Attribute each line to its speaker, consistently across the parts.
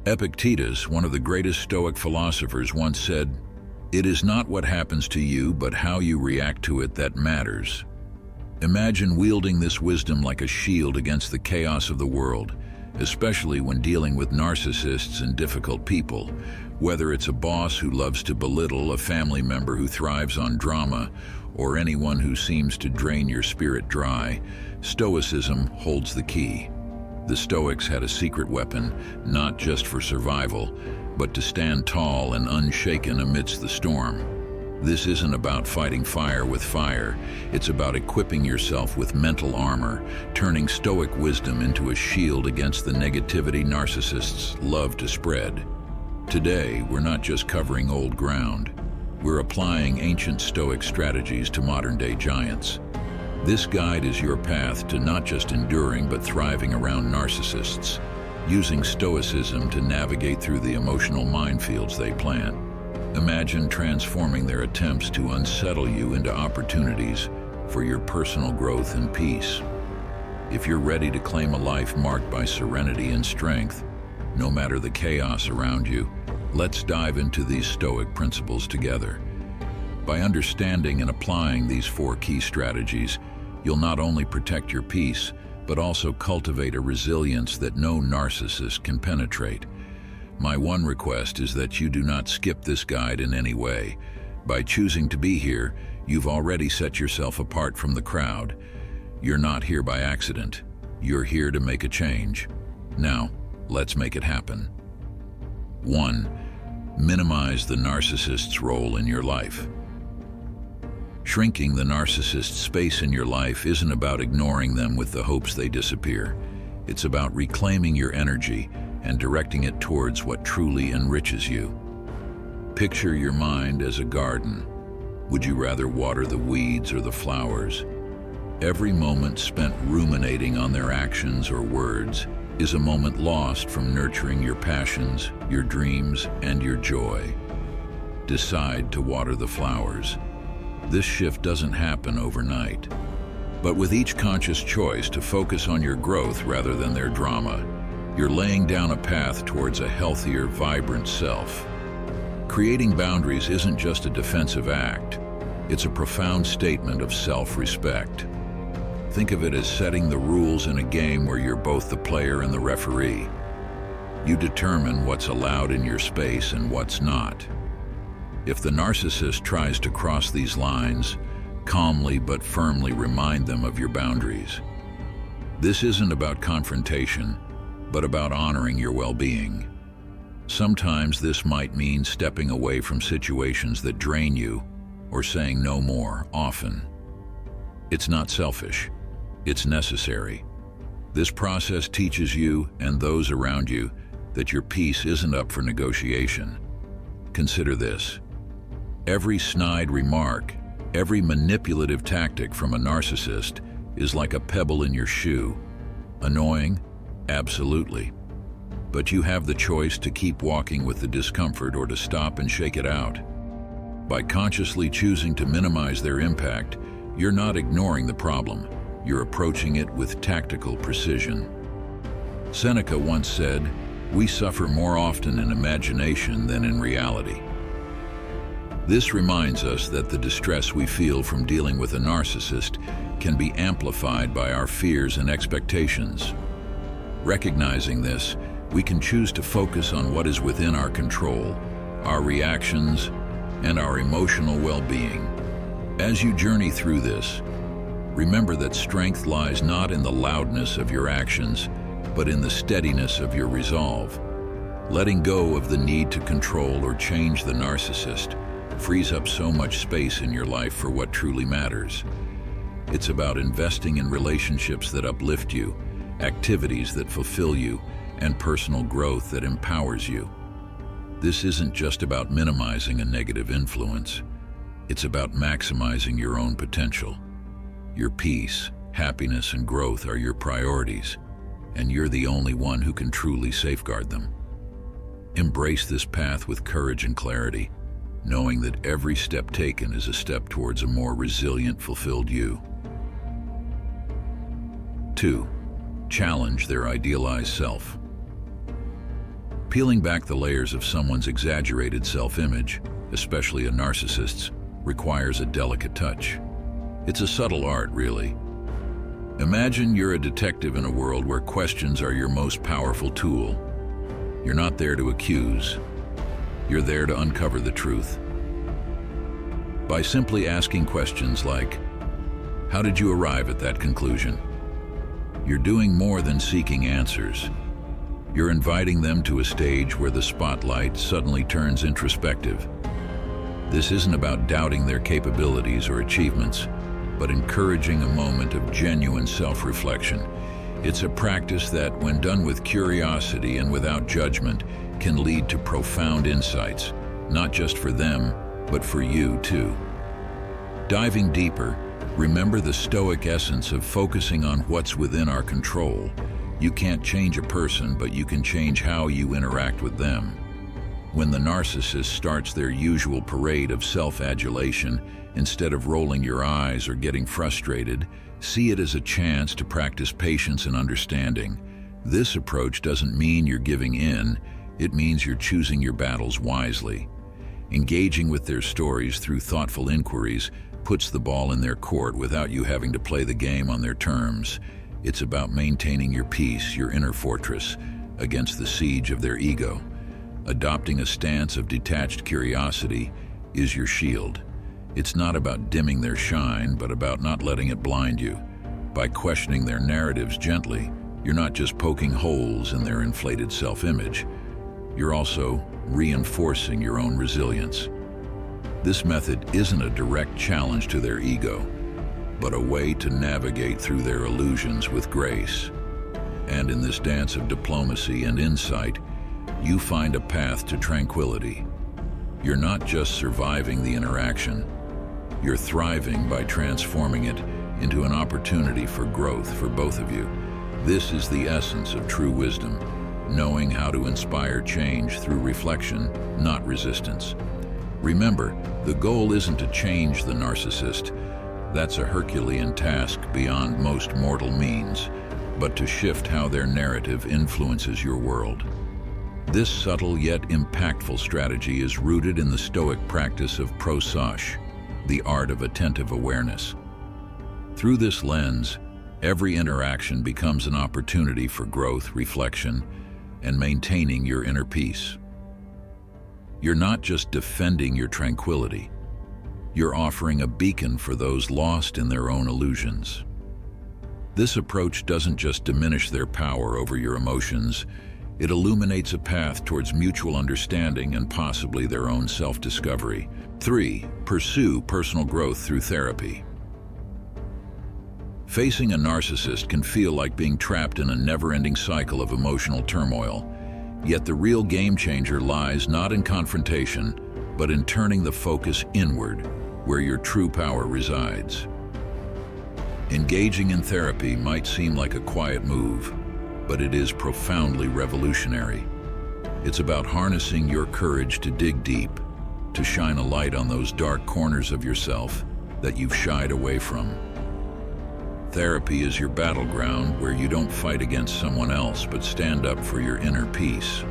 Speaker 1: Epictetus, one of the greatest Stoic philosophers, once said, "It is not what happens to you, but how you react to it that matters." Imagine wielding this wisdom like a shield against the chaos of the world, especially when dealing with narcissists and difficult people. Whether it's a boss who loves to belittle, a family member who thrives on drama, or anyone who seems to drain your spirit dry, Stoicism holds the key. The Stoics had a secret weapon, not just for survival, but to stand tall and unshaken amidst the storm. This isn't about fighting fire with fire. It's about equipping yourself with mental armor, turning Stoic wisdom into a shield against the negativity narcissists love to spread. Today, we're not just covering old ground. We're applying ancient Stoic strategies to modern-day giants. This guide is your path to not just enduring but thriving around narcissists, using Stoicism to navigate through the emotional minefields they plant. Imagine transforming their attempts to unsettle you into opportunities for your personal growth and peace. If you're ready to claim a life marked by serenity and strength, no matter the chaos around you, let's dive into these Stoic principles together. By understanding and applying these 4 key strategies, you'll not only protect your peace, but also cultivate a resilience that no narcissist can penetrate. My one request is that you do not skip this guide in any way. By choosing to be here, you've already set yourself apart from the crowd. You're not here by accident. You're here to make a change. Now, let's make it happen. 1. Minimize the narcissist's role in your life. Shrinking the narcissist's space in your life isn't about ignoring them with the hopes they disappear. It's about reclaiming your energy and directing it towards what truly enriches you. Picture your mind as a garden. Would you rather water the weeds or the flowers? Every moment spent ruminating on their actions or words is a moment lost from nurturing your passions, your dreams, and your joy. Decide to water the flowers. This shift doesn't happen overnight. But with each conscious choice to focus on your growth rather than their drama, you're laying down a path towards a healthier, vibrant self. Creating boundaries isn't just a defensive act. It's a profound statement of self-respect. Think of it as setting the rules in a game where you're both the player and the referee. You determine what's allowed in your space and what's not. If the narcissist tries to cross these lines, calmly but firmly remind them of your boundaries. This isn't about confrontation, but about honoring your well-being. Sometimes this might mean stepping away from situations that drain you or saying no more often. It's not selfish. It's necessary. This process teaches you and those around you that your peace isn't up for negotiation. Consider this. Every snide remark, every manipulative tactic from a narcissist is like a pebble in your shoe. Annoying? Absolutely. But you have the choice to keep walking with the discomfort or to stop and shake it out. By consciously choosing to minimize their impact, you're not ignoring the problem. You're approaching it with tactical precision. Seneca once said, "We suffer more often in imagination than in reality." This reminds us that the distress we feel from dealing with a narcissist can be amplified by our fears and expectations. Recognizing this, we can choose to focus on what is within our control, our reactions, and our emotional well-being. As you journey through this, remember that strength lies not in the loudness of your actions, but in the steadiness of your resolve. Letting go of the need to control or change the narcissist frees up so much space in your life for what truly matters. It's about investing in relationships that uplift you, activities that fulfill you, and personal growth that empowers you. This isn't just about minimizing a negative influence. It's about maximizing your own potential. Your peace, happiness, and growth are your priorities, and you're the only one who can truly safeguard them. Embrace this path with courage and clarity, knowing that every step taken is a step towards a more resilient, fulfilled you. 2. Challenge their idealized self. Peeling back the layers of someone's exaggerated self-image, especially a narcissist's, requires a delicate touch. It's a subtle art, really. Imagine you're a detective in a world where questions are your most powerful tool. You're not there to accuse. You're there to uncover the truth. By simply asking questions like, how did you arrive at that conclusion? You're doing more than seeking answers. You're inviting them to a stage where the spotlight suddenly turns introspective. This isn't about doubting their capabilities or achievements, but encouraging a moment of genuine self-reflection. It's a practice that, when done with curiosity and without judgment, can lead to profound insights, not just for them, but for you too. Diving deeper, remember the Stoic essence of focusing on what's within our control. You can't change a person, but you can change how you interact with them. When the narcissist starts their usual parade of self-adulation, instead of rolling your eyes or getting frustrated, see it as a chance to practice patience and understanding. This approach doesn't mean you're giving in, it means you're choosing your battles wisely. Engaging with their stories through thoughtful inquiries puts the ball in their court without you having to play the game on their terms. It's about maintaining your peace, your inner fortress, against the siege of their ego. Adopting a stance of detached curiosity is your shield. It's not about dimming their shine, but about not letting it blind you. By questioning their narratives gently, you're not just poking holes in their inflated self-image, you're also reinforcing your own resilience. This method isn't a direct challenge to their ego, but a way to navigate through their illusions with grace. And in this dance of diplomacy and insight, you find a path to tranquility. You're not just surviving the interaction, you're thriving by transforming it into an opportunity for growth for both of you. This is the essence of true wisdom, knowing how to inspire change through reflection, not resistance. Remember, the goal isn't to change the narcissist. That's a Herculean task beyond most mortal means, but to shift how their narrative influences your world. This subtle yet impactful strategy is rooted in the Stoic practice of prosauche, the art of attentive awareness. Through this lens, every interaction becomes an opportunity for growth, reflection, and maintaining your inner peace. You're not just defending your tranquility, you're offering a beacon for those lost in their own illusions. This approach doesn't just diminish their power over your emotions, it illuminates a path towards mutual understanding and possibly their own self-discovery. 3. Pursue personal growth through therapy. Facing a narcissist can feel like being trapped in a never-ending cycle of emotional turmoil, yet the real game changer lies not in confrontation, but in turning the focus inward, where your true power resides. Engaging in therapy might seem like a quiet move, but it is profoundly revolutionary. It's about harnessing your courage to dig deep, to shine a light on those dark corners of yourself that you've shied away from. Therapy is your battleground where you don't fight against someone else but stand up for your inner peace.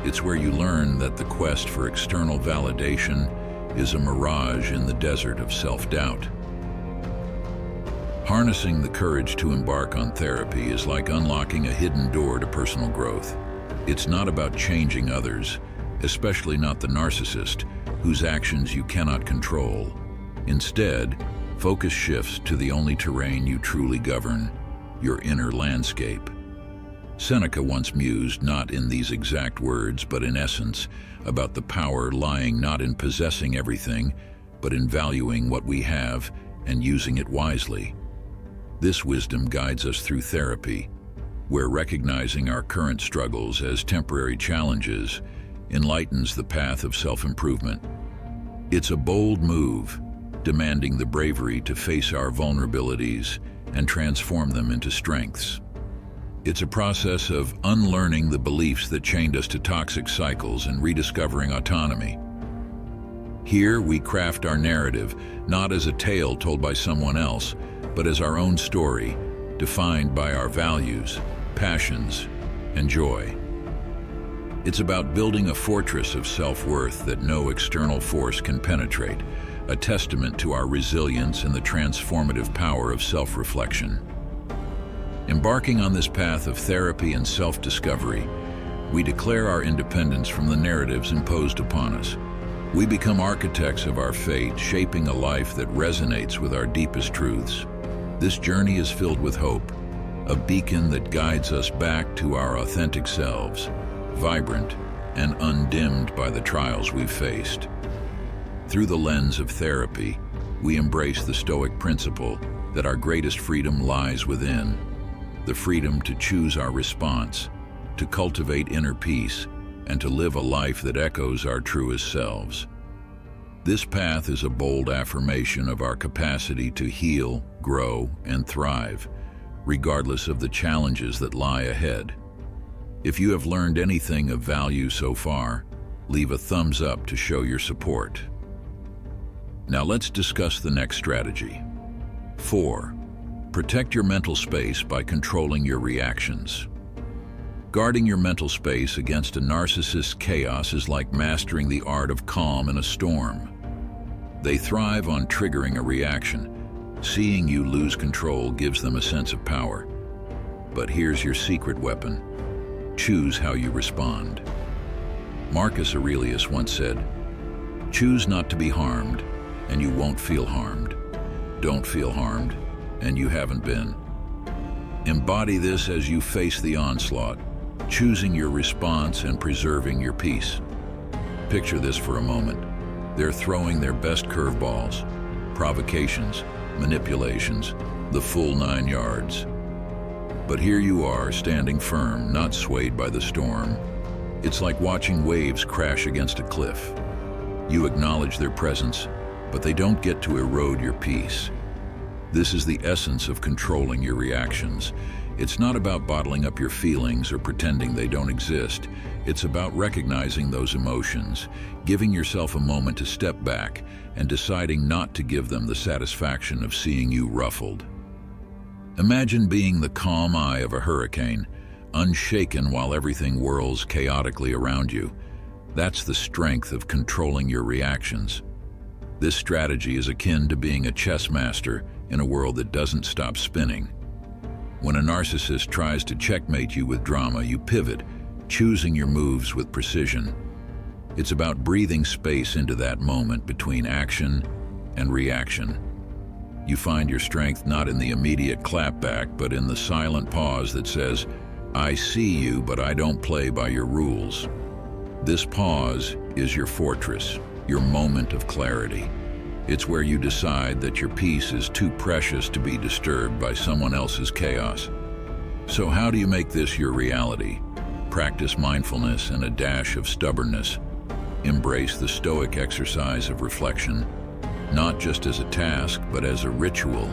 Speaker 1: It's where you learn that the quest for external validation is a mirage in the desert of self-doubt. Harnessing the courage to embark on therapy is like unlocking a hidden door to personal growth. It's not about changing others, especially not the narcissist, whose actions you cannot control. Instead, focus shifts to the only terrain you truly govern, your inner landscape. Seneca once mused, not in these exact words, but in essence, about the power lying not in possessing everything, but in valuing what we have and using it wisely. This wisdom guides us through therapy, where recognizing our current struggles as temporary challenges enlightens the path of self-improvement. It's a bold move, demanding the bravery to face our vulnerabilities and transform them into strengths. It's a process of unlearning the beliefs that chained us to toxic cycles and rediscovering autonomy. Here we craft our narrative, not as a tale told by someone else, but as our own story, defined by our values, passions, and joy. It's about building a fortress of self-worth that no external force can penetrate, a testament to our resilience and the transformative power of self-reflection. Embarking on this path of therapy and self-discovery, we declare our independence from the narratives imposed upon us. We become architects of our fate, shaping a life that resonates with our deepest truths. This journey is filled with hope, a beacon that guides us back to our authentic selves, vibrant and undimmed by the trials we've faced. Through the lens of therapy, we embrace the Stoic principle that our greatest freedom lies within, the freedom to choose our response, to cultivate inner peace, and to live a life that echoes our truest selves. This path is a bold affirmation of our capacity to heal, grow, and thrive, regardless of the challenges that lie ahead. If you have learned anything of value so far, leave a thumbs up to show your support. Now let's discuss the next strategy. 4. Protect your mental space by controlling your reactions. Guarding your mental space against a narcissist's chaos is like mastering the art of calm in a storm. They thrive on triggering a reaction. Seeing you lose control gives them a sense of power. But here's your secret weapon. Choose how you respond. Marcus Aurelius once said, "Choose not to be harmed, and you won't feel harmed. Don't feel harmed, and you haven't been." Embody this as you face the onslaught, choosing your response and preserving your peace. Picture this for a moment. They're throwing their best curveballs, provocations, manipulations, the full 9 yards. But here you are, standing firm, not swayed by the storm. It's like watching waves crash against a cliff. You acknowledge their presence, but they don't get to erode your peace. This is the essence of controlling your reactions. It's not about bottling up your feelings or pretending they don't exist. It's about recognizing those emotions, giving yourself a moment to step back, and deciding not to give them the satisfaction of seeing you ruffled. Imagine being the calm eye of a hurricane, unshaken while everything whirls chaotically around you. That's the strength of controlling your reactions. This strategy is akin to being a chess master in a world that doesn't stop spinning. When a narcissist tries to checkmate you with drama, you pivot, choosing your moves with precision. It's about breathing space into that moment between action and reaction. You find your strength not in the immediate clapback, but in the silent pause that says, "I see you, but I don't play by your rules." This pause is your fortress, your moment of clarity. It's where you decide that your peace is too precious to be disturbed by someone else's chaos. So how do you make this your reality? Practice mindfulness and a dash of stubbornness. Embrace the Stoic exercise of reflection, not just as a task, but as a ritual.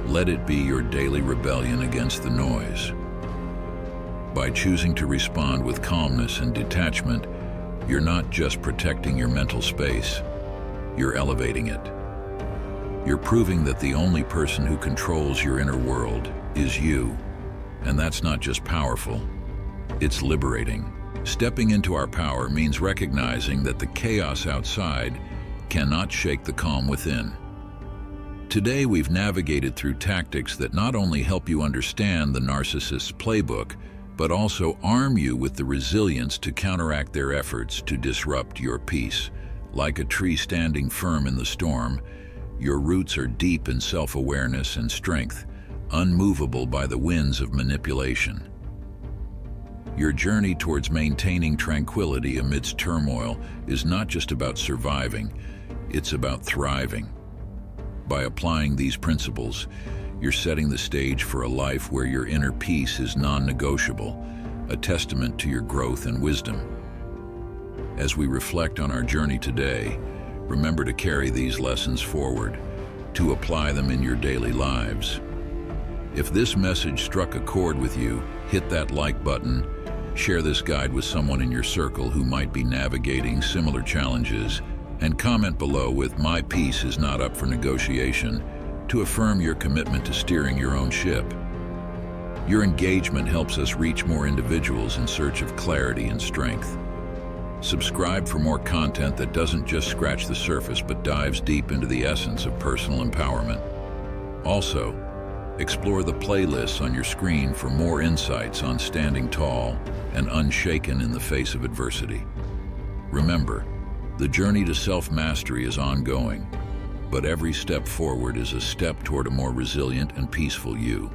Speaker 1: Let it be your daily rebellion against the noise. By choosing to respond with calmness and detachment, you're not just protecting your mental space, you're elevating it. You're proving that the only person who controls your inner world is you. And that's not just powerful, it's liberating. Stepping into our power means recognizing that the chaos outside cannot shake the calm within. Today we've navigated through tactics that not only help you understand the narcissist's playbook, but also arm you with the resilience to counteract their efforts to disrupt your peace. Like a tree standing firm in the storm, your roots are deep in self-awareness and strength, unmovable by the winds of manipulation. Your journey towards maintaining tranquility amidst turmoil is not just about surviving, it's about thriving. By applying these principles, you're setting the stage for a life where your inner peace is non-negotiable, a testament to your growth and wisdom. As we reflect on our journey today, remember to carry these lessons forward, to apply them in your daily lives. If this message struck a chord with you, hit that like button, share this guide with someone in your circle who might be navigating similar challenges, and comment below with "My peace is not up for negotiation" to affirm your commitment to steering your own ship. Your engagement helps us reach more individuals in search of clarity and strength. Subscribe for more content that doesn't just scratch the surface but dives deep into the essence of personal empowerment. Also, explore the playlists on your screen for more insights on standing tall and unshaken in the face of adversity. Remember, the journey to self-mastery is ongoing, but every step forward is a step toward a more resilient and peaceful you.